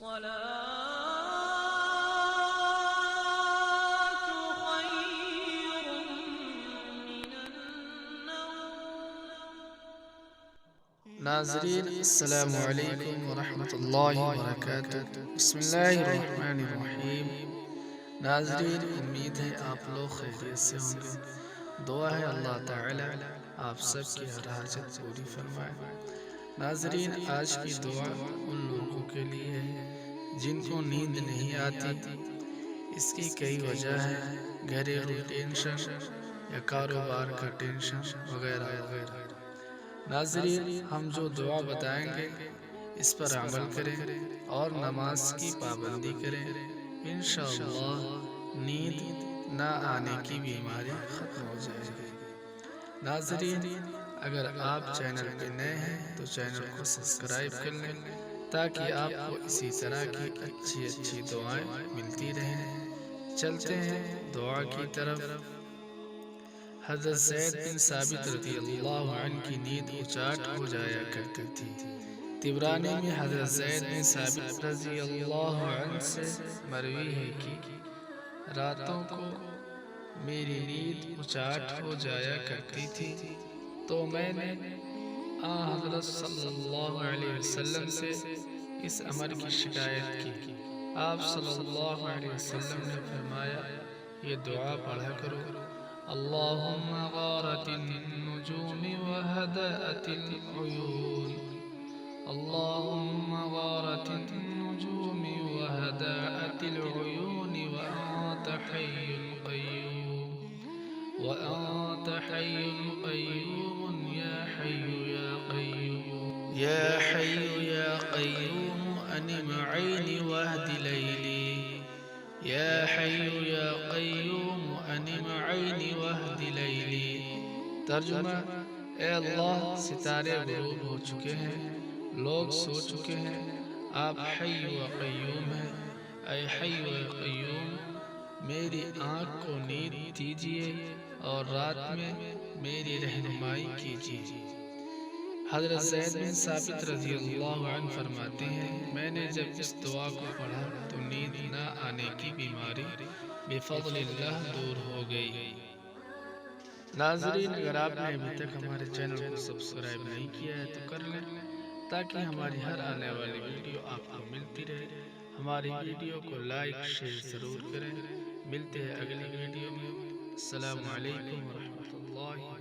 ناظرین السلام علیکم ورحمۃ اللہ وبرکاتہ۔ بسم اللہ الرحمن الرحیم۔ ناظرین، امید ہے آپ لوگ خیریت سے ہوں گے۔ دعا ہے اللہ تعالی آپ سب کی ہر حاجت پوری فرمائے۔ ناظرین، آج کی دعا ان لوگوں کے لیے ہے جن کو نیند نہیں آتی۔ اس کی کئی وجہ ہے، گھریلو ٹینشن یا کاروبار کا ٹینشن وغیرہ وغیرہ۔ ناظرین، ہم جو دعا بتائیں گے اس پر عمل کریں اور نماز کی پابندی کریں، انشاءاللہ نیند نہ آنے کی بیماری ختم ہو جائے گی۔ ناظرین، اگر آپ چینل پہ نئے ہیں تو چینل کو سبسکرائب کر لیں تاکہ آپ کو اسی طرح کی اچھی دعائیں ملتی رہیں۔ چلتے ہیں دعا کی طرف۔ حضرت زید بن ثابت رضی اللہ عنہ کی نیند اچاٹ ہو جایا کرتی تھی۔ طبرانی میں حضرت زید بن ثابت رضی اللہ عنہ سے مروی ہے کہ راتوں کو میری نیند اچاٹ ہو جایا کرتی تھی تو میں نے حضرت صلی اللہ علیہ وسلم سے اس امر کی شکایت کی۔ آپ صلی اللہ علیہ وسلم نے فرمایا، یہ دعا پڑھا کرو: اللہم غارت النجوم وہدأت العیون، اللہم غارت النجوم وہدأت العیون وانت حی قیوم، وانت حی قیوم یا حی یا قیوم، یا حی یا قیوم انم عینی واہد لیلی، یا حی یا قیوم انم عینی واہد لیلی۔ ترجمہ: اے اللہ، ستارے غروب ہو چکے ہیں، لوگ سو چکے ہیں، آپ حی و قیوم ہیں، اے حی و قیوم میری آنکھ کو نیند دیجیے اور رات میں میری رہنمائی کیجیے۔ حضرت زید بن ثابت رضی اللہ عنہ فرماتے ہیں، میں نے جب اس دعا کو پڑھا تو نیند نہ آنے کی بیماری بفضل اللہ دور ہو گئی۔ ناظرین، اگر آپ نے ابھی تک ہمارے چینل کو سبسکرائب نہیں کیا ہے تو کر لیں تاکہ ہماری ہر آنے والی ویڈیو آپ کو ملتی رہے۔ ہماری ویڈیو کو لائک شیئر ضرور کریں۔ ملتے ہیں اگلی ویڈیو میں۔ السلام علیکم ورحمۃ اللہ۔